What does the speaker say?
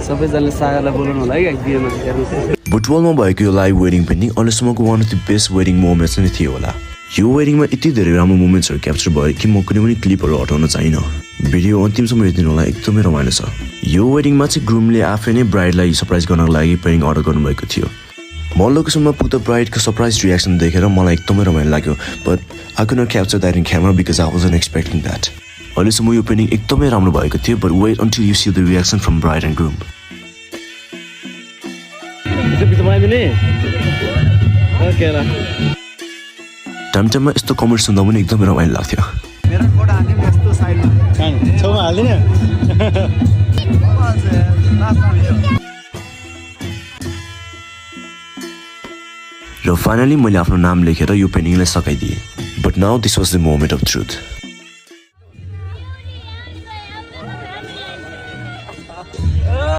सबैजनाले सागरलाई बोलाउनु होला है बिहेमा हेर्नु बुटवलमा भएको यो लाइभ वेडिङ पेन्टिङ अहिलेसम्मको one of the best wedding moments नै थियो होला यो वेडिङमा यति धेरै राम्रो मोमेन्ट्सहरू क्याप्चर भयो कि म कुनै पनि क्लिपहरू हटाउन चाहिनँ भिडियो अन्तिमसम्म हेरिदिनु होला एकदमै रमाइलो छ यो वेडिङमा चाहिँ ग्रुमले आफै नै ब्राइडलाई सरप्राइज गर्नको लागि पेन्टिङ अर्डर गर्नुभएको थियो म लोकेसनमा पुग्दा ब्राइडको सरप्राइज रियाक्सन देखेर मलाई एकदमै रमाइलो लाग्यो but I could not capture that in camera because I wasn't expecting that अहिलेसम्म यो पेन्टिङ एकदमै राम्रो भएको थियो but wait until you see the reaction from bride and groom time टाइममा यस्तो कमेन्ट सुन्दा पनि एकदमै रमाइलो लाग्थ्यो र फाइनली मैले आफ्नो नाम लेखेर यो पेन्टिङलाई सकाइदिएँ but now this was the moment of truth